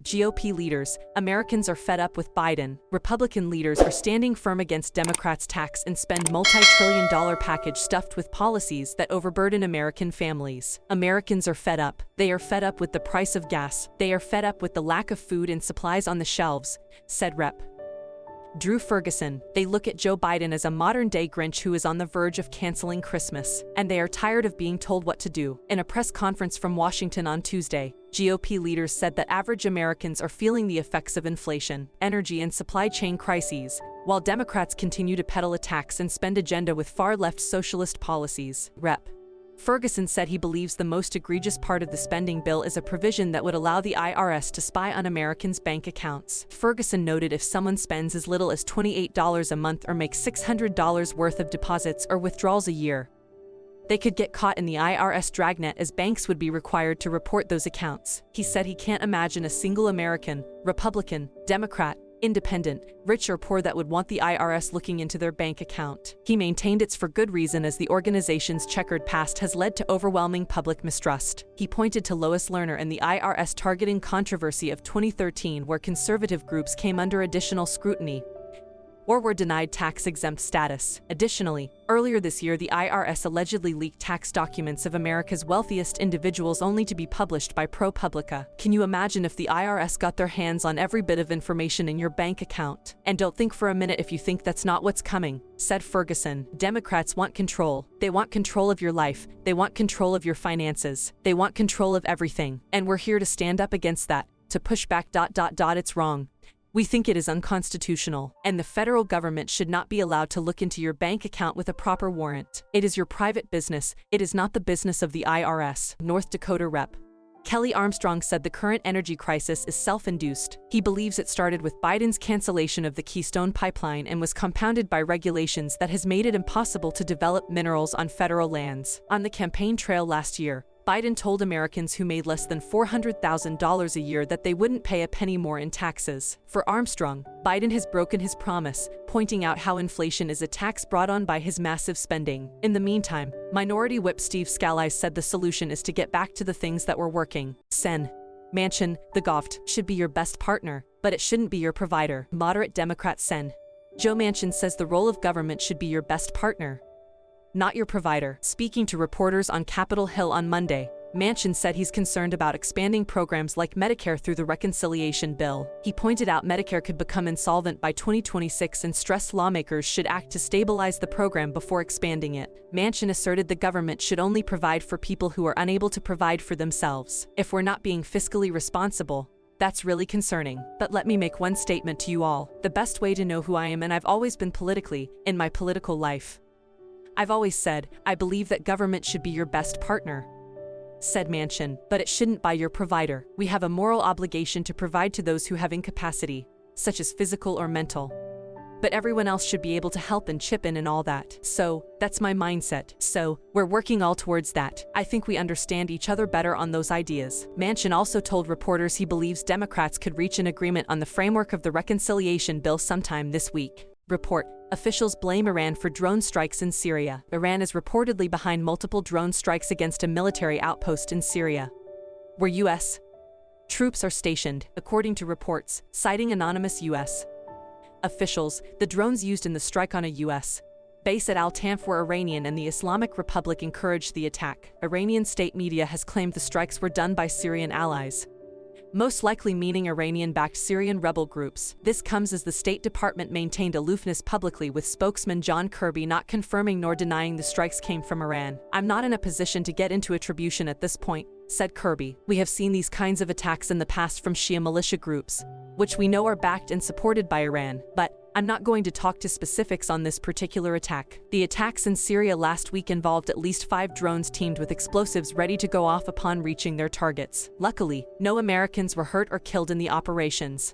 GOP leaders, Americans are fed up with Biden. Republican leaders are standing firm against Democrats' tax and spend multi-trillion-dollar package stuffed with policies that overburden American families. Americans are fed up. They are fed up with the price of gas. They are fed up with the lack of food and supplies on the shelves, said Rep. Drew Ferguson. They look at Joe Biden as a modern-day Grinch who is on the verge of canceling Christmas, and they are tired of being told what to do. In a press conference from Washington on Tuesday, GOP leaders said that average Americans are feeling the effects of inflation, energy and supply chain crises, while Democrats continue to peddle a tax and spend agenda with far-left socialist policies. Rep. Ferguson said he believes the most egregious part of the spending bill is a provision that would allow the IRS to spy on Americans' bank accounts. Ferguson noted if someone spends as little as $28 a month or makes $600 worth of deposits or withdrawals a year, they could get caught in the IRS dragnet as banks would be required to report those accounts. He said he can't imagine a single American, Republican, Democrat, Independent, rich or poor that would want the IRS looking into their bank account. He maintained it's for good reason as the organization's checkered past has led to overwhelming public mistrust. He pointed to Lois Lerner and the IRS targeting controversy of 2013 where conservative groups came under additional scrutiny or were denied tax-exempt status. Additionally, earlier this year the IRS allegedly leaked tax documents of America's wealthiest individuals only to be published by ProPublica. Can you imagine if the IRS got their hands on every bit of information in your bank account? And don't think for a minute if you think that's not what's coming, said Ferguson. Democrats want control. They want control of your life. They want control of your finances. They want control of everything. And we're here to stand up against that, to push back. It's wrong. We think it is unconstitutional, and the federal government should not be allowed to look into your bank account with a proper warrant. It is your private business. It is not the business of the IRS. North Dakota Rep. Kelly Armstrong said the current energy crisis is self-induced. He believes it started with Biden's cancellation of the Keystone Pipeline and was compounded by regulations that has made it impossible to develop minerals on federal lands. On the campaign trail last year, Biden told Americans who made less than $400,000 a year that they wouldn't pay a penny more in taxes. For Armstrong, Biden has broken his promise, pointing out how inflation is a tax brought on by his massive spending. In the meantime, Minority Whip Steve Scalise said the solution is to get back to the things that were working. Sen. Manchin, the GOP, should be your best partner, but it shouldn't be your provider. Moderate Democrat Sen. Joe Manchin says the role of government should be your best partner, not your provider. Speaking to reporters on Capitol Hill on Monday, Manchin said he's concerned about expanding programs like Medicare through the reconciliation bill. He pointed out Medicare could become insolvent by 2026 and stressed lawmakers should act to stabilize the program before expanding it. Manchin asserted the government should only provide for people who are unable to provide for themselves. If we're not being fiscally responsible, that's really concerning. But let me make one statement to you all. The best way to know who I am, and I've always been politically, in my political life, I've always said, I believe that government should be your best partner, said Manchin, but it shouldn't be your provider. We have a moral obligation to provide to those who have incapacity, such as physical or mental. But everyone else should be able to help and chip in and all that. So, that's my mindset. So, we're working all towards that. I think we understand each other better on those ideas. Manchin also told reporters he believes Democrats could reach an agreement on the framework of the reconciliation bill sometime this week. Report. Officials blame Iran for drone strikes in Syria. Iran is reportedly behind multiple drone strikes against a military outpost in Syria, where U.S. troops are stationed, according to reports, citing anonymous U.S. officials. The drones used in the strike on a U.S. base at Al-Tanf were Iranian, and the Islamic Republic encouraged the attack. Iranian state media has claimed the strikes were done by Syrian allies, most likely meaning Iranian-backed Syrian rebel groups. This comes as the State Department maintained aloofness publicly, with spokesman John Kirby not confirming nor denying the strikes came from Iran. I'm not in a position to get into attribution at this point, said Kirby. We have seen these kinds of attacks in the past from Shia militia groups, which we know are backed and supported by Iran, but I'm not going to talk to specifics on this particular attack. The attacks in Syria last week involved at least 5 drones teamed with explosives ready to go off upon reaching their targets. Luckily, no Americans were hurt or killed in the operations.